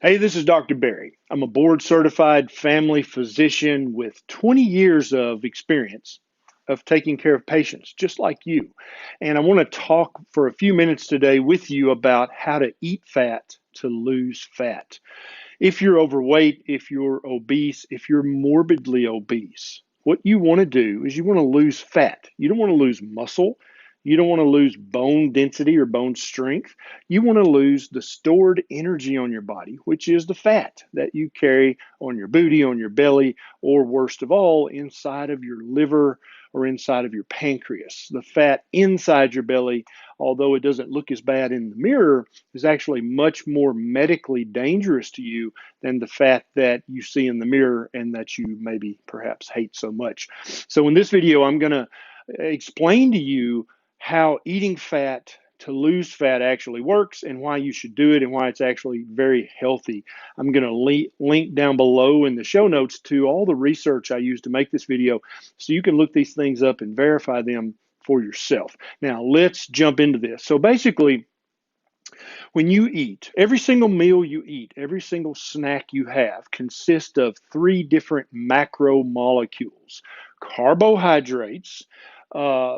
Hey, this is Dr. Barry. I'm a board certified family physician with 20 years of experience of taking care of patients just like you. And I want to talk for a few minutes today with you about how to eat fat to lose fat. If you're overweight, if you're obese, if you're morbidly obese, what you want to do is you want to lose fat. You don't want to lose muscle. You don't want to lose bone density or bone strength. You want to lose the stored energy on your body, which is the fat that you carry on your booty, on your belly, or worst of all, inside of your liver or inside of your pancreas. The fat inside your belly, although it doesn't look as bad in the mirror, is actually much more medically dangerous to you than the fat that you see in the mirror and that you maybe perhaps hate so much. So in this video, I'm going to explain to you how eating fat to lose fat actually works and why you should do it and why it's actually very healthy. I'm going to link down below in the show notes to all the research I used to make this video so you can look these things up and verify them for yourself. Now, let's jump into this. So basically, when you eat, every single meal you eat, every single snack you have consists of three different macromolecules: carbohydrates,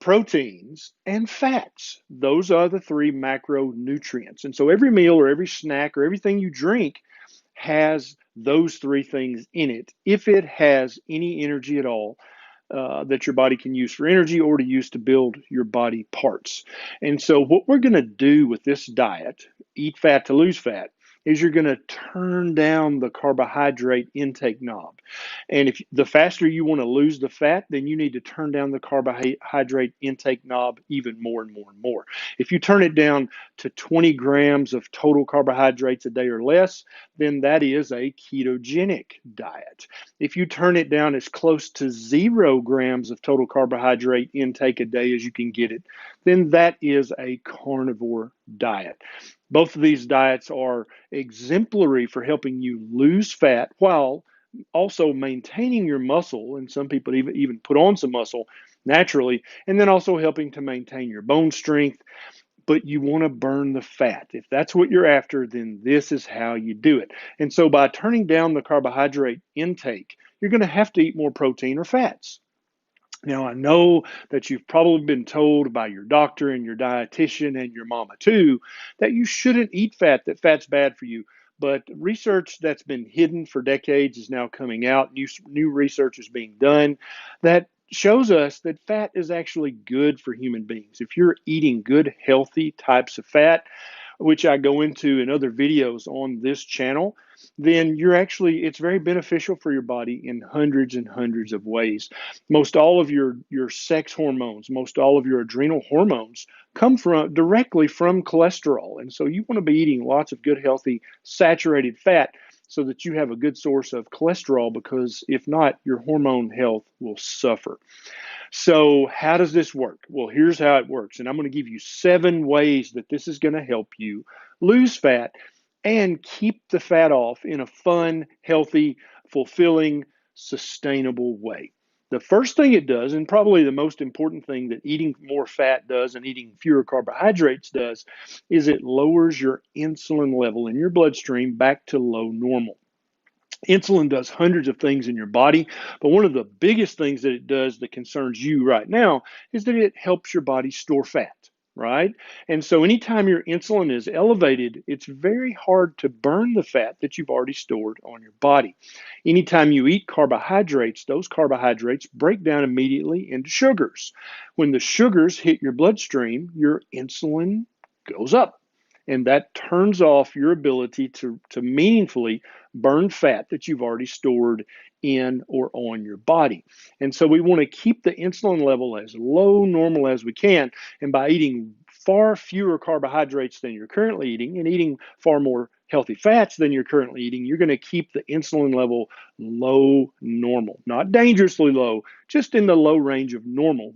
proteins, and fats. Those are the three macronutrients. And so every meal or every snack or everything you drink has those three things in it, if it has any energy at all that your body can use for energy or to use to build your body parts. And so, what we're going to do with this diet, eat fat to lose fat, is you're going to turn down the carbohydrate intake knob. And if the faster you want to lose the fat, then you need to turn down the carbohydrate intake knob even more and more and more. If you turn it down to 20 grams of total carbohydrates a day or less, then that is a ketogenic diet. If you turn it down as close to 0 grams of total carbohydrate intake a day as you can get it, then that is a carnivore diet. Both of these diets are exemplary for helping you lose fat while also maintaining your muscle, and some people even put on some muscle naturally, and then also helping to maintain your bone strength. But you want to burn the fat. If that's what you're after, then this is how you do it. And so by turning down the carbohydrate intake, you're going to have to eat more protein or fats. Now, I know that you've probably been told by your doctor and your dietitian and your mama too that you shouldn't eat fat, that fat's bad for you. But research that's been hidden for decades is now coming out. New research is being done that shows us that fat is actually good for human beings. If you're eating good, healthy types of fat, which I go into in other videos on this channel, then it's very beneficial for your body in hundreds and hundreds of ways. Most all of your sex hormones, most all of your adrenal hormones come directly from cholesterol. And so you want to be eating lots of good, healthy, saturated fat so that you have a good source of cholesterol, because if not, your hormone health will suffer. So, how does this work? Well, here's how it works. And I'm going to give you 7 ways that this is going to help you lose fat and keep the fat off in a fun, healthy, fulfilling, sustainable way. The first thing it does, and probably the most important thing that eating more fat does and eating fewer carbohydrates does, is it lowers your insulin level in your bloodstream back to low normal. Insulin does hundreds of things in your body, but one of the biggest things that it does that concerns you right now is that it helps your body store fat, right? And so anytime your insulin is elevated, it's very hard to burn the fat that you've already stored on your body. Anytime you eat carbohydrates, those carbohydrates break down immediately into sugars. When the sugars hit your bloodstream, your insulin goes up. And that turns off your ability to meaningfully burn fat that you've already stored in or on your body. And so we want to keep the insulin level as low normal as we can. And by eating far fewer carbohydrates than you're currently eating and eating far more healthy fats than you're currently eating, you're going to keep the insulin level low normal, not dangerously low, just in the low range of normal,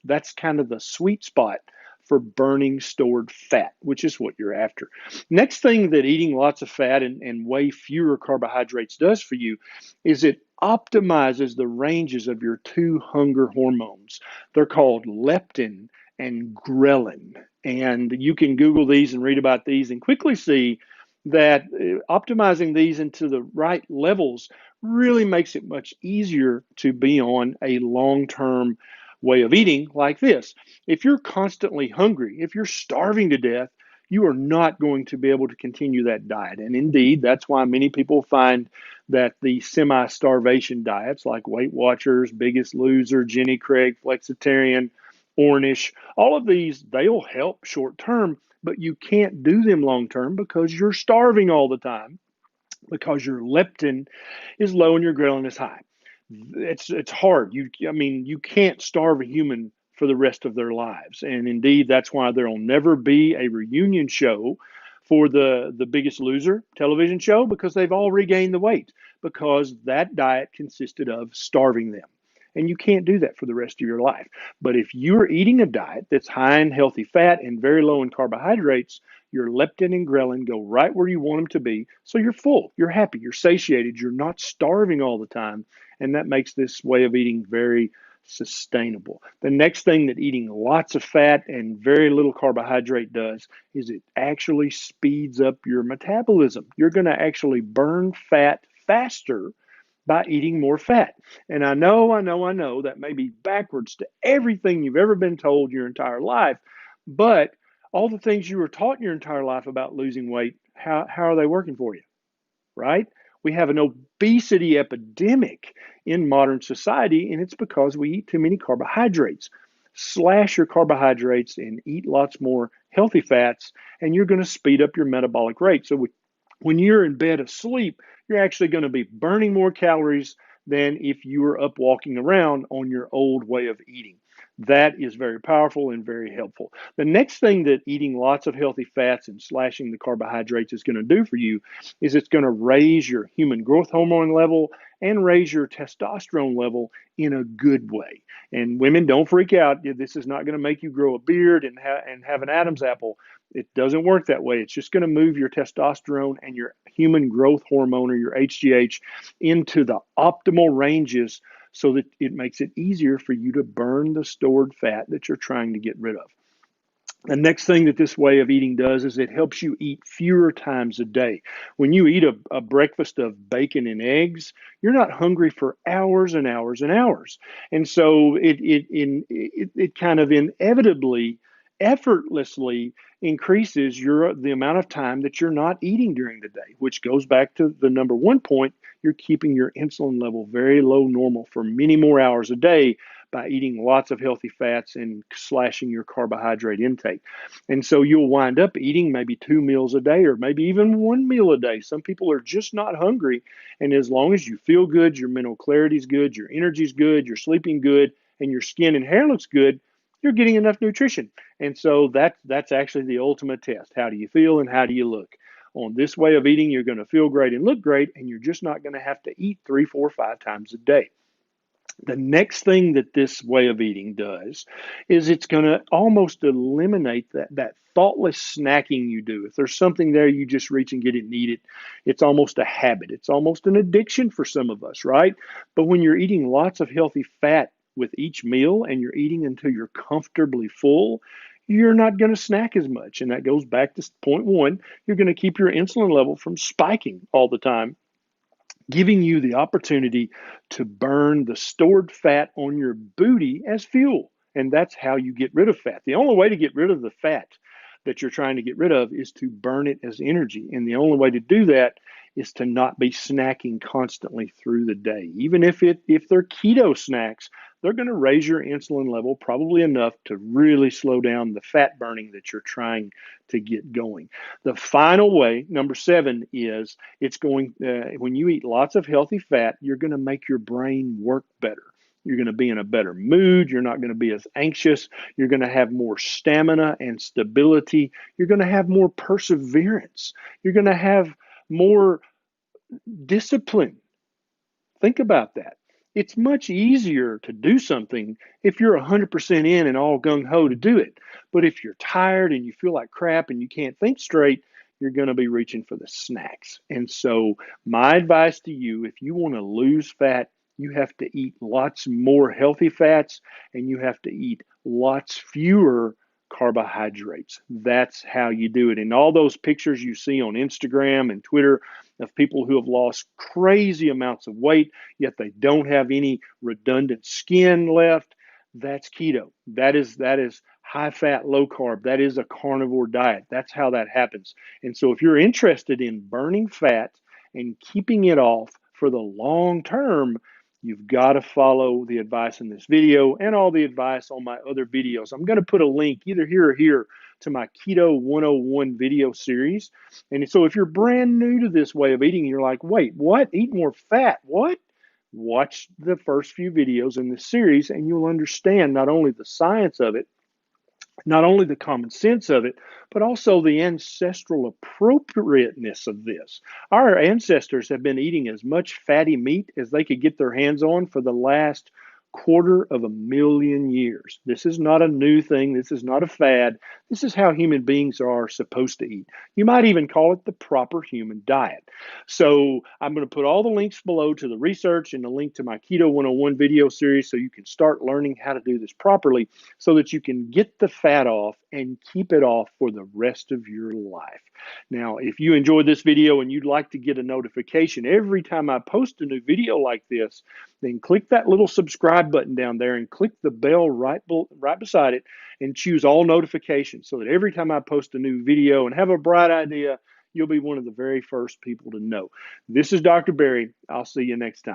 that's kind of the sweet spot for burning stored fat, which is what you're after. Next thing that eating lots of fat and way fewer carbohydrates does for you is it optimizes the ranges of your 2 hunger hormones. They're called leptin and ghrelin. And you can Google these and read about these and quickly see that optimizing these into the right levels really makes it much easier to be on a long-term way of eating like this. If you're constantly hungry, if you're starving to death, you are not going to be able to continue that diet. And indeed, that's why many people find that the semi-starvation diets like Weight Watchers, Biggest Loser, Jenny Craig, Flexitarian, Ornish, all of these, they'll help short term, but you can't do them long term because you're starving all the time, because your leptin is low and your ghrelin is high. It's hard. You can't starve a human for the rest of their lives. And indeed, that's why there'll never be a reunion show for the Biggest Loser television show, because they've all regained the weight, because that diet consisted of starving them. And you can't do that for the rest of your life. But if you're eating a diet that's high in healthy fat and very low in carbohydrates, your leptin and ghrelin go right where you want them to be. So you're full, you're happy, you're satiated, you're not starving all the time. And that makes this way of eating very sustainable. The next thing that eating lots of fat and very little carbohydrate does is it actually speeds up your metabolism. You're going to actually burn fat faster by eating more fat. And I know that may be backwards to everything you've ever been told your entire life, but all the things you were taught in your entire life about losing weight, how are they working for you, right? We have an obesity epidemic in modern society, and it's because we eat too many carbohydrates. Slash your carbohydrates and eat lots more healthy fats, and you're going to speed up your metabolic rate. So when you're in bed asleep, you're actually going to be burning more calories than if you were up walking around on your old way of eating. That is very powerful and very helpful. The next thing that eating lots of healthy fats and slashing the carbohydrates is going to do for you is it's going to raise your human growth hormone level and raise your testosterone level in a good way. And women, don't freak out. This is not going to make you grow a beard and have an Adam's apple. It doesn't work that way. It's just going to move your testosterone and your human growth hormone, or your HGH, into the optimal ranges so that it makes it easier for you to burn the stored fat that you're trying to get rid of. The next thing that this way of eating does is it helps you eat fewer times a day. When you eat a breakfast of bacon and eggs, you're not hungry for hours and hours and hours. And so it kind of inevitably, effortlessly increases the amount of time that you're not eating during the day, which goes back to the number one point. You're keeping your insulin level very low normal for many more hours a day by eating lots of healthy fats and slashing your carbohydrate intake. And so you'll wind up eating maybe 2 meals a day, or maybe even 1 meal a day. Some people are just not hungry. And as long as you feel good, your mental clarity is good, your energy is good, you're sleeping good, and your skin and hair looks good, you're getting enough nutrition. And so that's actually the ultimate test. How do you feel and how do you look? On this way of eating, you're going to feel great and look great, and you're just not going to have to eat 3, 4, 5 times a day. The next thing that this way of eating does is it's going to almost eliminate that thoughtless snacking you do. If there's something there, you just reach and get it and eat it. It's almost a habit. It's almost an addiction for some of us, right? But when you're eating lots of healthy fat with each meal and you're eating until you're comfortably full, you're not going to snack as much. And that goes back to point one. You're going to keep your insulin level from spiking all the time, giving you the opportunity to burn the stored fat on your booty as fuel. And that's how you get rid of fat. The only way to get rid of the fat that you're trying to get rid of is to burn it as energy. And the only way to do that is to not be snacking constantly through the day. Even if they're keto snacks, they're going to raise your insulin level probably enough to really slow down the fat burning that you're trying to get going. The final way, number 7, is when you eat lots of healthy fat, you're going to make your brain work better. You're going to be in a better mood. You're not going to be as anxious. You're going to have more stamina and stability. You're going to have more perseverance. You're going to have more discipline. Think about that. It's much easier to do something if you're 100% in and all gung ho to do it. But if you're tired and you feel like crap and you can't think straight, you're going to be reaching for the snacks. And so, my advice to you, if you want to lose fat, you have to eat lots more healthy fats and you have to eat lots fewer carbohydrates. That's how you do it. And all those pictures you see on Instagram and Twitter of people who have lost crazy amounts of weight, yet they don't have any redundant skin left, that's keto. That is high fat, low carb. That is a carnivore diet. That's how that happens. And so if you're interested in burning fat and keeping it off for the long term, you've got to follow the advice in this video and all the advice on my other videos. I'm going to put a link either here or here to my Keto 101 video series. And so if you're brand new to this way of eating, you're like, wait, what? Eat more fat? What? Watch the first few videos in this series and you'll understand not only the science of it, not only the common sense of it, but also the ancestral appropriateness of this. Our ancestors have been eating as much fatty meat as they could get their hands on for the last 250,000 years. This is not a new thing. This is not a fad. This is how human beings are supposed to eat. You might even call it the proper human diet. So I'm going to put all the links below to the research and the link to my Keto 101 video series so you can start learning how to do this properly so that you can get the fat off and keep it off for the rest of your life. Now, if you enjoyed this video and you'd like to get a notification every time I post a new video like this, then click that little subscribe button down there and click the bell right beside it and choose all notifications so that every time I post a new video and have a bright idea, you'll be one of the very first people to know. This is Dr. Barry. I'll see you next time.